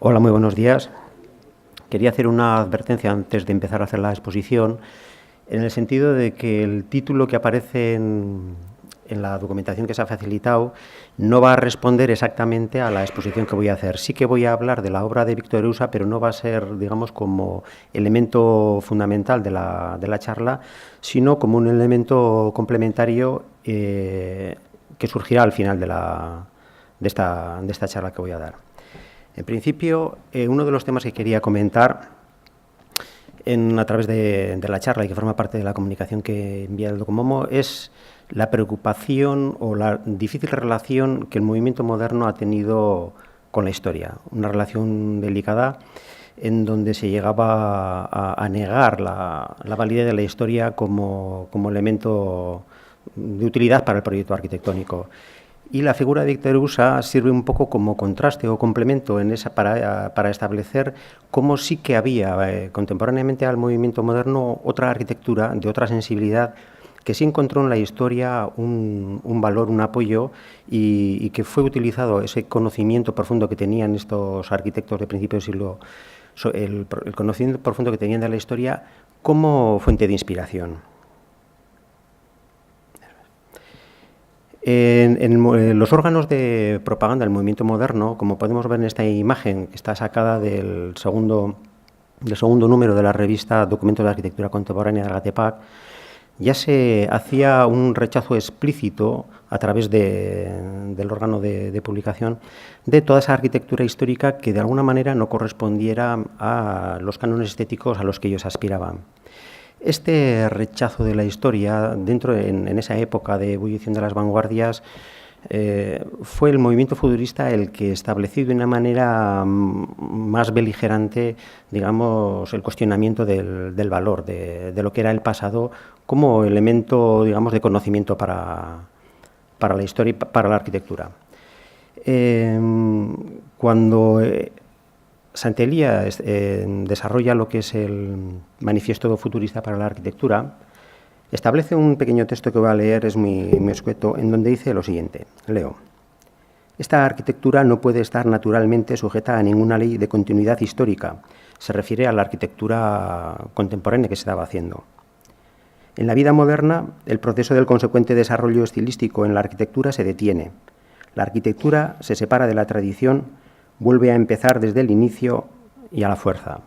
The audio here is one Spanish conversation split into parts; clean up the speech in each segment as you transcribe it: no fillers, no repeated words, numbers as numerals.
Hola, muy buenos días. Quería hacer una advertencia antes de empezar a hacer la exposición, en el sentido de que el título que aparece en la documentación que se ha facilitado no va a responder exactamente a la exposición que voy a hacer. Sí que voy a hablar de la obra de Víctor Erusa, pero no va a ser, digamos, como elemento fundamental de la charla, sino como un elemento complementario que surgirá al final de esta charla que voy a dar. En principio, uno de los temas que quería comentar a través de la charla y que forma parte de la comunicación que envía el Docomomo es la preocupación o la difícil relación que el movimiento moderno ha tenido con la historia. Una relación delicada en donde se llegaba a negar la validez de la historia como elemento de utilidad para el proyecto arquitectónico. Y la figura de Víctor Erusa sirve un poco como contraste o complemento para establecer cómo sí que había contemporáneamente al movimiento moderno otra arquitectura de otra sensibilidad que sí encontró en la historia un valor, un apoyo y que fue utilizado ese conocimiento profundo que tenían estos arquitectos de principio del siglo, el conocimiento profundo que tenían de la historia como fuente de inspiración. En los órganos de propaganda del movimiento moderno, como podemos ver en esta imagen que está sacada del segundo número de la revista Documentos de Arquitectura Contemporánea de Argatepac, ya se hacía un rechazo explícito a través del órgano de publicación de toda esa arquitectura histórica que de alguna manera no correspondiera a los cánones estéticos a los que ellos aspiraban. Este rechazo de la historia, en esa época de ebullición de las vanguardias, fue el movimiento futurista el que estableció de una manera más beligerante, digamos, el cuestionamiento del valor, de lo que era el pasado como elemento, digamos, de conocimiento para la historia y para la arquitectura. Cuando Sant'Elia desarrolla lo que es el Manifiesto Futurista para la Arquitectura, establece un pequeño texto que voy a leer, es muy escueto, en donde dice lo siguiente, leo: esta arquitectura no puede estar naturalmente sujeta a ninguna ley de continuidad histórica. Se refiere a la arquitectura contemporánea que se estaba haciendo. En la vida moderna, el proceso del consecuente desarrollo estilístico en la arquitectura se detiene. La arquitectura se separa de la tradición, vuelve a empezar desde el inicio y a la fuerza.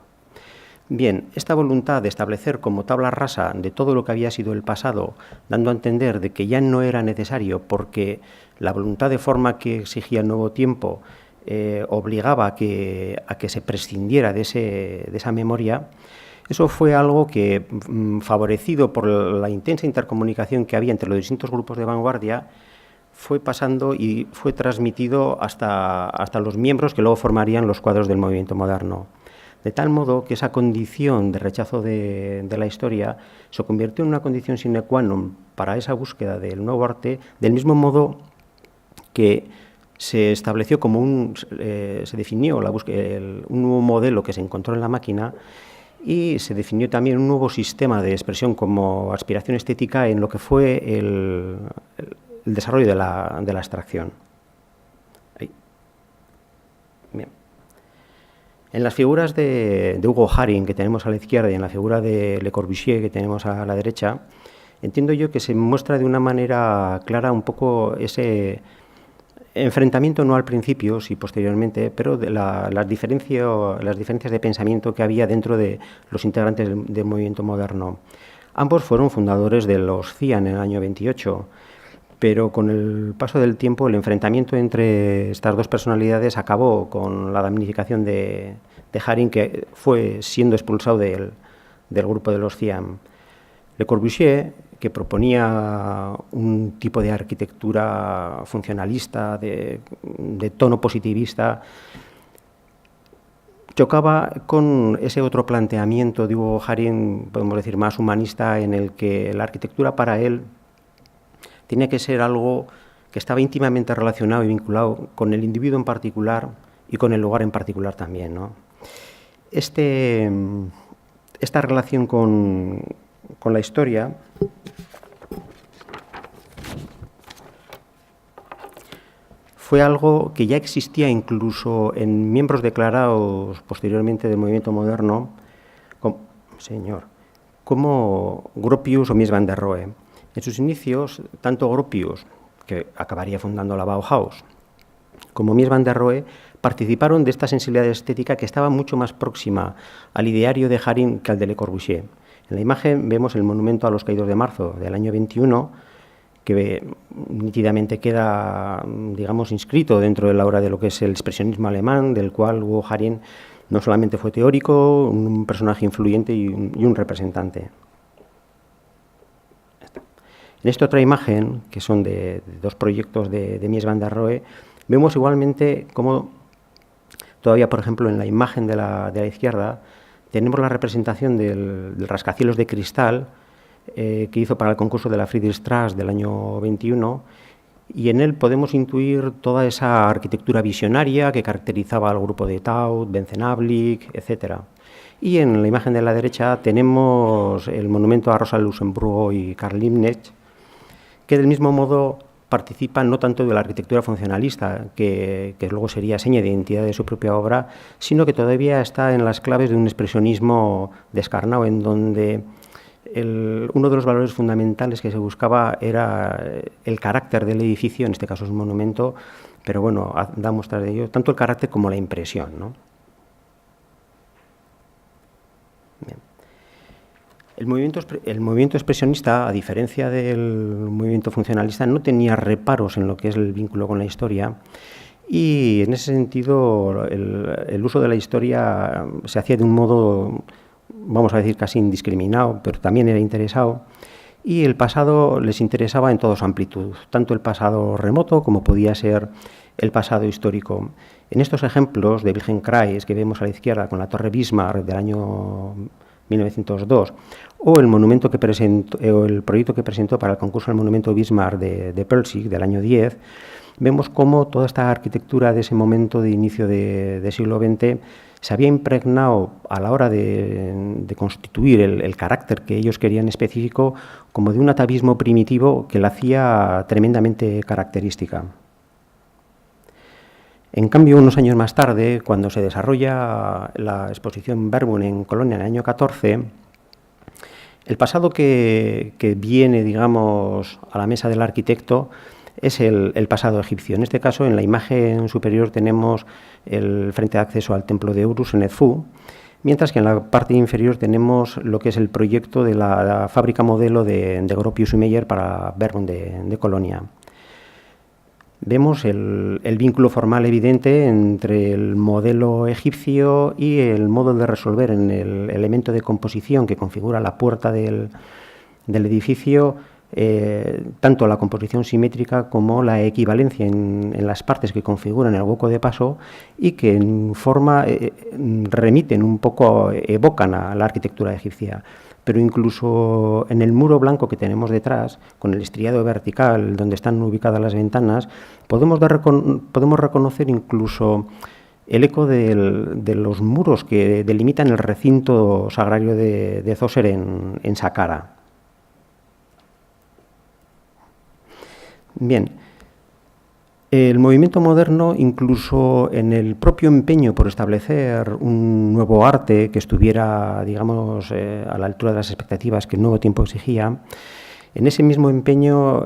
Bien, esta voluntad de establecer como tabla rasa de todo lo que había sido el pasado, dando a entender de que ya no era necesario porque la voluntad de forma que exigía el nuevo tiempo obligaba a que se prescindiera de esa memoria, eso fue algo que, favorecido por la intensa intercomunicación que había entre los distintos grupos de vanguardia, fue pasando y fue transmitido hasta los miembros que luego formarían los cuadros del movimiento moderno. De tal modo que esa condición de rechazo de la historia se convirtió en una condición sine qua non para esa búsqueda del nuevo arte, del mismo modo que se estableció como se definió un nuevo modelo que se encontró en la máquina y se definió también un nuevo sistema de expresión como aspiración estética en lo que fue el desarrollo de la abstracción. Bien. En las figuras de Hugo Haring, que tenemos a la izquierda, y en la figura de Le Corbusier, que tenemos a la derecha, entiendo yo que se muestra de una manera clara un poco ese enfrentamiento, no al principio, sí posteriormente, pero de las diferencias de pensamiento que había dentro de los integrantes del movimiento moderno. Ambos fueron fundadores de los CIAN en el año 28, pero con el paso del tiempo el enfrentamiento entre estas dos personalidades acabó con la damnificación de Haring, que fue siendo expulsado del grupo de los CIAM. Le Corbusier, que proponía un tipo de arquitectura funcionalista, de tono positivista, chocaba con ese otro planteamiento de Hugo Haring, podemos decir, más humanista, en el que la arquitectura para él tenía que ser algo que estaba íntimamente relacionado y vinculado con el individuo en particular y con el lugar en particular también, ¿no? Esta relación con la historia fue algo que ya existía incluso en miembros declarados posteriormente del movimiento moderno, como Gropius o Mies van der Rohe. En sus inicios, tanto Gropius, que acabaría fundando la Bauhaus, como Mies van der Rohe, participaron de esta sensibilidad estética que estaba mucho más próxima al ideario de Haring que al de Le Corbusier. En la imagen vemos el monumento a los caídos de marzo del año 21, que nítidamente queda, digamos, inscrito dentro de la obra de lo que es el expresionismo alemán, del cual Hugo Haring no solamente fue teórico, un personaje influyente y un representante. En esta otra imagen, que son de dos proyectos de Mies van der Rohe, vemos igualmente cómo todavía, por ejemplo, en la imagen de la izquierda, tenemos la representación del rascacielos de cristal que hizo para el concurso de la Friedrichstraße del año 21, y en él podemos intuir toda esa arquitectura visionaria que caracterizaba al grupo de Taut, Benzenablik, etc. Y en la imagen de la derecha tenemos el monumento a Rosa Luxemburgo y Karl Liebknecht, que del mismo modo participan no tanto de la arquitectura funcionalista, que luego sería seña de identidad de su propia obra, sino que todavía está en las claves de un expresionismo descarnado, en donde uno de los valores fundamentales que se buscaba era el carácter del edificio, en este caso es un monumento, pero bueno, da muestras de ello, tanto el carácter como la impresión, ¿no? Bien. El movimiento expresionista, a diferencia del movimiento funcionalista, no tenía reparos en lo que es el vínculo con la historia, y en ese sentido el uso de la historia se hacía de un modo, vamos a decir, casi indiscriminado, pero también era interesado, y el pasado les interesaba en toda su amplitud, tanto el pasado remoto como podía ser el pasado histórico. En estos ejemplos de Wilhelm Kreis, que vemos a la izquierda con la Torre Bismarck del año 1902, o el monumento que presentó, o el proyecto que presentó para el concurso del monumento Bismarck de Pelzig del año 10, vemos cómo toda esta arquitectura de ese momento de inicio de siglo XX se había impregnado a la hora de constituir el carácter que ellos querían específico, como de un atavismo primitivo que la hacía tremendamente característica. En cambio, unos años más tarde, cuando se desarrolla la exposición Verbund en Colonia en el año 14, el pasado que viene, digamos, a la mesa del arquitecto es el pasado egipcio. En este caso, en la imagen superior tenemos el frente de acceso al templo de Horus en Edfu, mientras que en la parte inferior tenemos lo que es el proyecto de la fábrica modelo de Gropius y Meyer para Verbund de Colonia. Vemos el vínculo formal evidente entre el modelo egipcio y el modo de resolver en el elemento de composición que configura la puerta del edificio, tanto la composición simétrica como la equivalencia en las partes que configuran el hueco de paso y que en forma remiten un poco, evocan a la arquitectura egipcia. Pero incluso en el muro blanco que tenemos detrás, con el estriado vertical donde están ubicadas las ventanas, podemos reconocer incluso el eco de los muros que delimitan el recinto sagrario de Zoser en Saqqara. Bien, el movimiento moderno, incluso en el propio empeño por establecer un nuevo arte que estuviera, digamos, a la altura de las expectativas que el nuevo tiempo exigía, en ese mismo empeño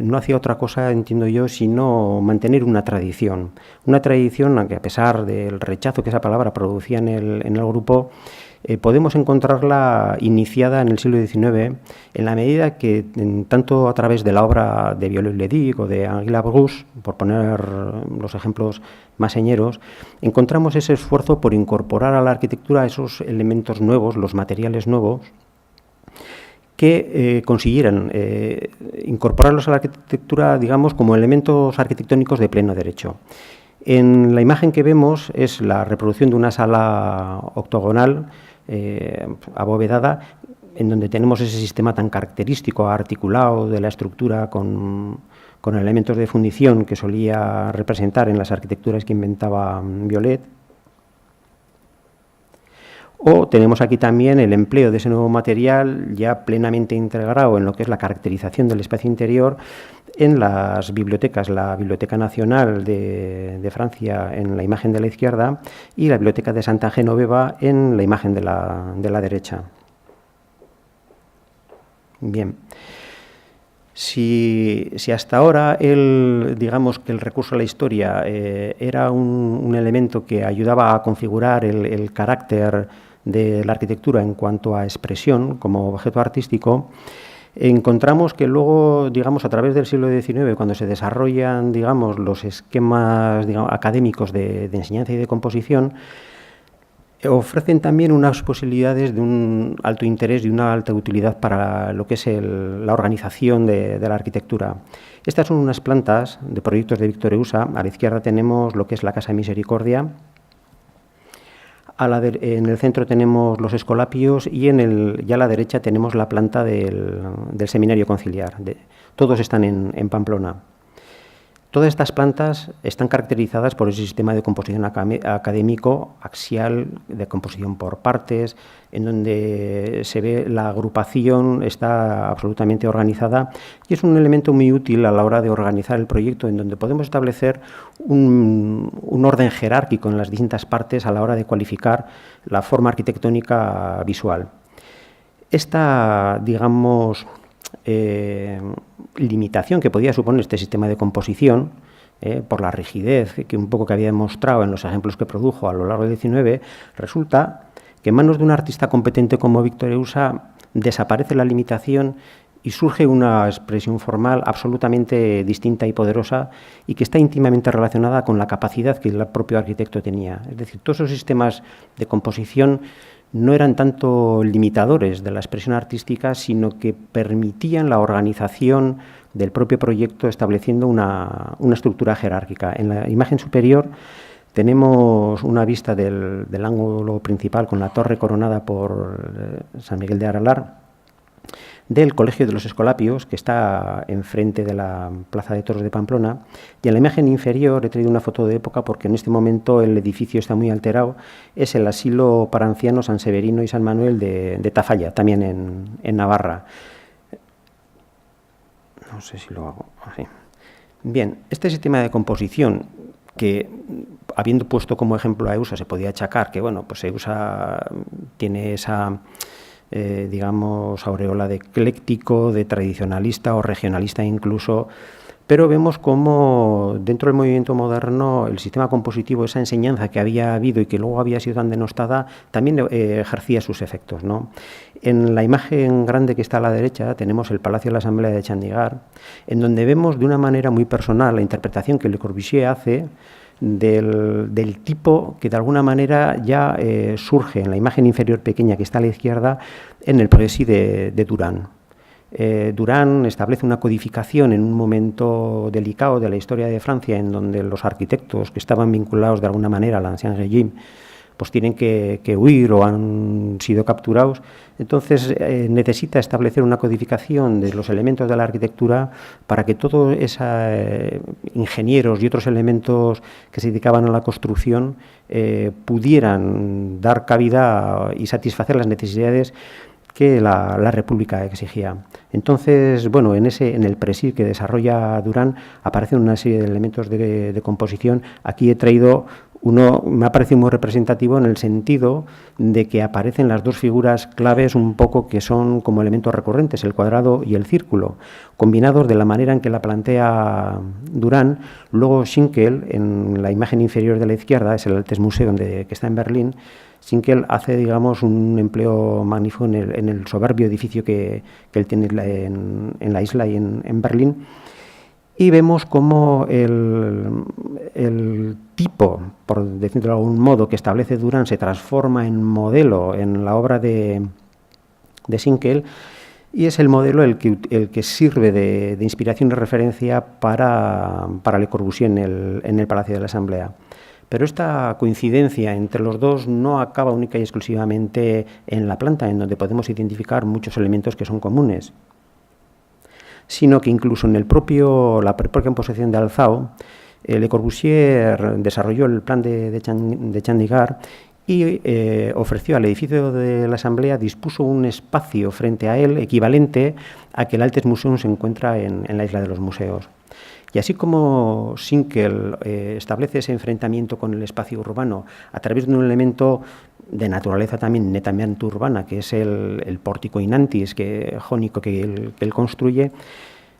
no hacía otra cosa, entiendo yo, sino mantener una tradición, aunque a pesar del rechazo que esa palabra producía en el grupo, podemos encontrarla iniciada en el siglo XIX, en la medida que, tanto a través de la obra de Viollet-le-Duc o de Henri Labrousse, por poner los ejemplos más señeros, encontramos ese esfuerzo por incorporar a la arquitectura esos elementos nuevos, los materiales nuevos, que consiguieran incorporarlos a la arquitectura, digamos, como elementos arquitectónicos de pleno derecho. En la imagen que vemos es la reproducción de una sala octogonal abovedada, en donde tenemos ese sistema tan característico, articulado de la estructura con elementos de fundición que solía representar en las arquitecturas que inventaba Viollet. O tenemos aquí también el empleo de ese nuevo material ya plenamente integrado en lo que es la caracterización del espacio interior, en las bibliotecas, la Biblioteca Nacional de Francia en la imagen de la izquierda y la Biblioteca de Santa Genoveva en la imagen de la derecha. Bien. Si hasta ahora digamos que el recurso a la historia era un elemento que ayudaba a configurar el carácter de la arquitectura en cuanto a expresión como objeto artístico, encontramos que luego, digamos, a través del siglo XIX, cuando se desarrollan, digamos, los esquemas, digamos, académicos de enseñanza y de composición, ofrecen también unas posibilidades de un alto interés y una alta utilidad para lo que es la organización de la arquitectura. Estas son unas plantas de proyectos de Víctor Eusa. A la izquierda tenemos lo que es la Casa Misericordia. En el centro tenemos los Escolapios y ya a la derecha tenemos la planta del Seminario Conciliar. Todos están en Pamplona. Todas estas plantas están caracterizadas por ese sistema de composición académico axial, de composición por partes, en donde se ve la agrupación está absolutamente organizada y es un elemento muy útil a la hora de organizar el proyecto, en donde podemos establecer un orden jerárquico en las distintas partes a la hora de cualificar la forma arquitectónica visual. Esta, digamos, limitación que podía suponer este sistema de composición por la rigidez que un poco que había demostrado en los ejemplos que produjo a lo largo del XIX, resulta que en manos de un artista competente como Víctor Eusa desaparece la limitación y surge una expresión formal absolutamente distinta y poderosa y que está íntimamente relacionada con la capacidad que el propio arquitecto tenía. Es decir, todos esos sistemas de composición no eran tanto limitadores de la expresión artística, sino que permitían la organización del propio proyecto estableciendo una estructura jerárquica. En la imagen superior tenemos una vista del ángulo principal con la torre coronada por San Miguel de Aralar, del Colegio de los Escolapios, que está enfrente de la Plaza de Toros de Pamplona, y en la imagen inferior he traído una foto de época porque en este momento el edificio está muy alterado, es el asilo para ancianos San Severino y San Manuel de Tafalla, también en Navarra. No sé si lo hago así. Bien, este sistema de composición que, habiendo puesto como ejemplo a Eusa, se podía achacar que, bueno, pues Eusa tiene esa digamos, aureola de ecléctico, de tradicionalista o regionalista incluso, pero vemos cómo dentro del movimiento moderno el sistema compositivo, esa enseñanza que había habido y que luego había sido tan denostada, también ejercía sus efectos, ¿no? En la imagen grande que está a la derecha tenemos el Palacio de la Asamblea de Chandigarh, en donde vemos de una manera muy personal la interpretación que Le Corbusier hace del tipo que de alguna manera ya surge en la imagen inferior pequeña que está a la izquierda en el Précis de Durand. Durand establece una codificación en un momento delicado de la historia de Francia en donde los arquitectos que estaban vinculados de alguna manera al Ancien Régime pues tienen que huir o han sido capturados. Entonces necesita establecer una codificación de los elementos de la arquitectura para que todos esos ingenieros y otros elementos que se dedicaban a la construcción pudieran dar cabida y satisfacer las necesidades que la República exigía. Entonces, bueno, en el Précis que desarrolla Durand aparecen una serie de elementos de composición. Aquí he traído uno, me ha parecido muy representativo en el sentido de que aparecen las dos figuras claves un poco que son como elementos recurrentes, el cuadrado y el círculo, combinados de la manera en que la plantea Durand. Luego Schinkel, en la imagen inferior de la izquierda, es el Altes Museum que está en Berlín. Schinkel hace, digamos, un empleo magnífico en el soberbio edificio que él tiene en la isla y en Berlín. Y vemos cómo el tipo, por decirlo de algún modo, que establece Durand se transforma en modelo en la obra de Schinkel, y es el modelo el que sirve de inspiración y referencia para Le Corbusier en el Palacio de la Asamblea. Pero esta coincidencia entre los dos no acaba única y exclusivamente en la planta, en donde podemos identificar muchos elementos que son comunes, sino que incluso en la propia composición de Alzao, Le Corbusier desarrolló el plan de Chandigarh y ofreció al edificio de la Asamblea, dispuso un espacio frente a él equivalente a que el Altes Museum se encuentra en la Isla de los Museos. Y así como Schinkel establece ese enfrentamiento con el espacio urbano a través de un elemento de naturaleza también netamente urbana, que es el pórtico in antis jónico que él construye,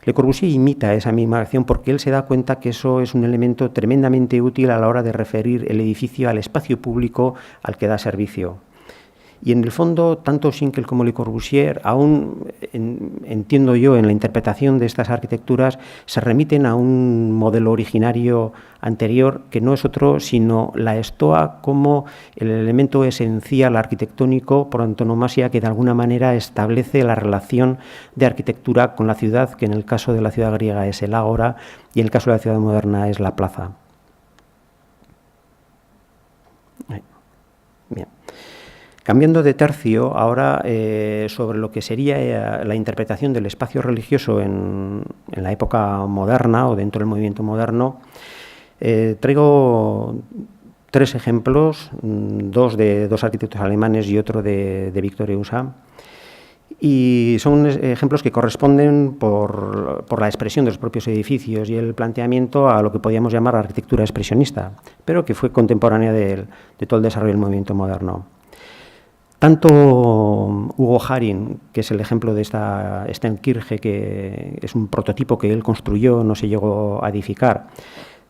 Le Corbusier imita esa misma acción porque él se da cuenta que eso es un elemento tremendamente útil a la hora de referir el edificio al espacio público al que da servicio. Y en el fondo, tanto Schinkel como Le Corbusier, aún entiendo yo, en la interpretación de estas arquitecturas, se remiten a un modelo originario anterior, que no es otro sino la estoa como el elemento esencial arquitectónico por antonomasia que de alguna manera establece la relación de arquitectura con la ciudad, que en el caso de la ciudad griega es el ágora y en el caso de la ciudad moderna es la plaza. Bien. Cambiando de tercio, ahora sobre lo que sería la interpretación del espacio religioso en la época moderna o dentro del movimiento moderno, traigo tres ejemplos, dos de dos arquitectos alemanes y otro de Victor Eusa, y son ejemplos que corresponden por la expresión de los propios edificios y el planteamiento a lo que podríamos llamar arquitectura expresionista, pero que fue contemporánea de todo el desarrollo del movimiento moderno. Tanto Hugo Haring, que es el ejemplo de esta Steinkirche, que es un prototipo que él construyó, no se llegó a edificar,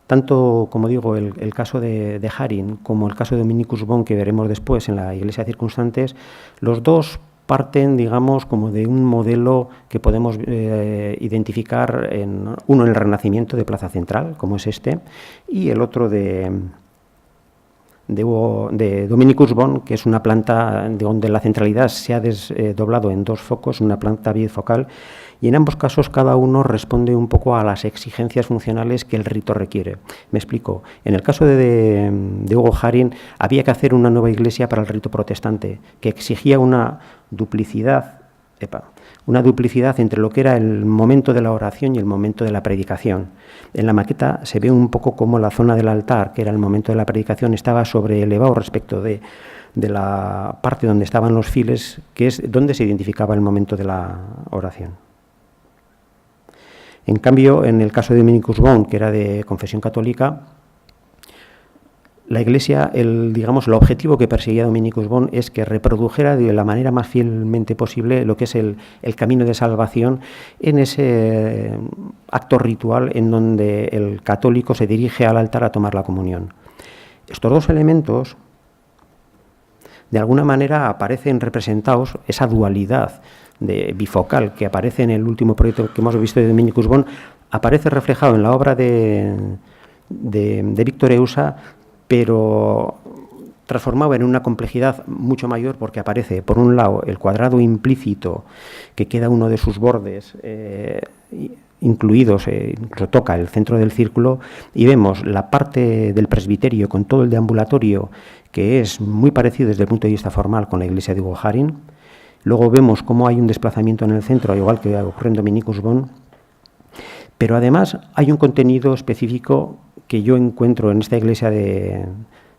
tanto, como digo, el caso de Haring como el caso de Dominicus Bon, que veremos después en la iglesia Circunstantes, los dos parten, digamos, como de un modelo que podemos identificar, uno en el Renacimiento de Plaza Central, como es este, y el otro de Dominicus Bon, que es una planta de donde la centralidad se ha desdoblado en dos focos, una planta bifocal, y en ambos casos cada uno responde un poco a las exigencias funcionales que el rito requiere. Me explico. En el caso de Hugo Haring había que hacer una nueva iglesia para el rito protestante, que exigía una duplicidad entre lo que era el momento de la oración y el momento de la predicación. En la maqueta se ve un poco como la zona del altar, que era el momento de la predicación, estaba sobreelevado respecto de la parte donde estaban los fieles, que es donde se identificaba el momento de la oración. En cambio, en el caso de Dominicus Bon, que era de confesión católica, la Iglesia, el objetivo que perseguía Dominicus Bon es que reprodujera de la manera más fielmente posible lo que es el camino de salvación en ese acto ritual en donde el católico se dirige al altar a tomar la comunión. Estos dos elementos, de alguna manera, aparecen representados, esa dualidad bifocal que aparece en el último proyecto que hemos visto de Dominicus Bon, aparece reflejado en la obra de Victor Eusa, pero transformado en una complejidad mucho mayor porque aparece, por un lado, el cuadrado implícito que queda uno de sus bordes incluidos, incluso toca el centro del círculo, y vemos la parte del presbiterio con todo el deambulatorio, que es muy parecido desde el punto de vista formal con la iglesia de Hugo Haring. Luego vemos cómo hay un desplazamiento en el centro, al igual que ocurre en Dominicus Bon, pero además hay un contenido específico que yo encuentro en esta iglesia de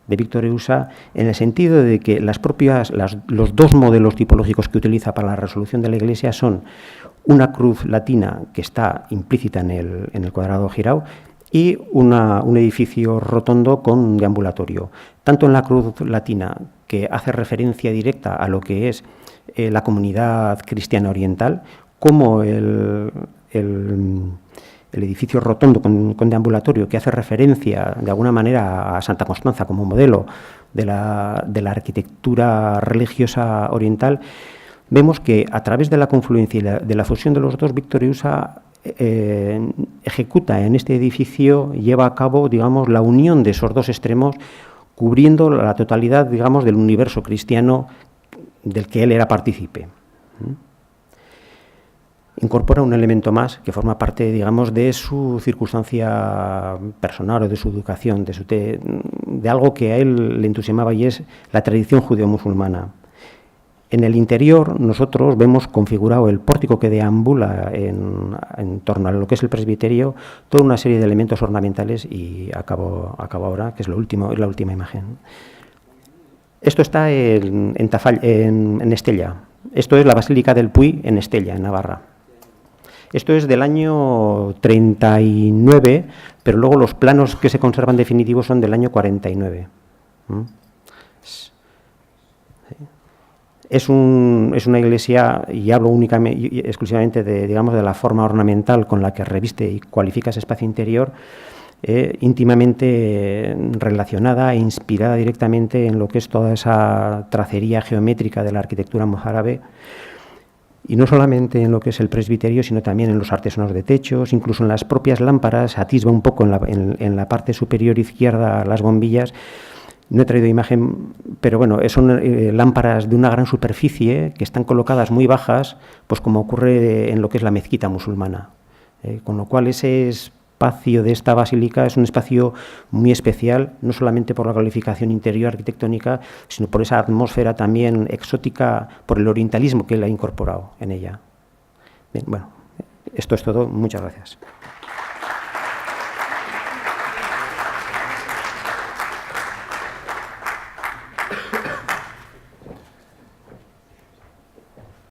Victor Eusa, en el sentido de que los dos modelos tipológicos que utiliza para la resolución de la iglesia son una cruz latina que está implícita en el cuadrado girado y un edificio rotondo con un deambulatorio. Tanto en la cruz latina, que hace referencia directa a lo que es la comunidad cristiana oriental, como el edificio rotondo con deambulatorio, que hace referencia de alguna manera a Santa Constanza como modelo de la arquitectura religiosa oriental, vemos que a través de la confluencia y de la fusión de los dos, Victor Eusa ejecuta en este edificio, lleva a cabo, digamos, la unión de esos dos extremos, cubriendo la totalidad, digamos, del universo cristiano del que él era partícipe. Incorpora un elemento más que forma parte, digamos, de su circunstancia personal o de su educación, de algo que a él le entusiasmaba, y es la tradición judeo-musulmana. En el interior nosotros vemos configurado el pórtico que deambula en torno a lo que es el presbiterio, toda una serie de elementos ornamentales, y acabo ahora, que es la última imagen. Esto está en Estella. Esto es la Basílica del Puy en Estella, en Navarra. Esto es del año 39, pero luego los planos que se conservan definitivos son del año 49. Es una iglesia, y hablo únicamente y exclusivamente de la forma ornamental con la que reviste y cualifica ese espacio interior, íntimamente relacionada e inspirada directamente en lo que es toda esa tracería geométrica de la arquitectura mozárabe, y no solamente en lo que es el presbiterio, sino también en los artesonos de techos, incluso en las propias lámparas. Atisba un poco en la parte superior izquierda las bombillas. No he traído imagen, pero bueno, son lámparas de una gran superficie que están colocadas muy bajas, pues como ocurre en lo que es la mezquita musulmana. Con lo cual ese espacio de esta basílica es un espacio muy especial, no solamente por la calificación interior arquitectónica, sino por esa atmósfera también exótica, por el orientalismo que él ha incorporado en ella. Bien, bueno, esto es todo. Muchas gracias.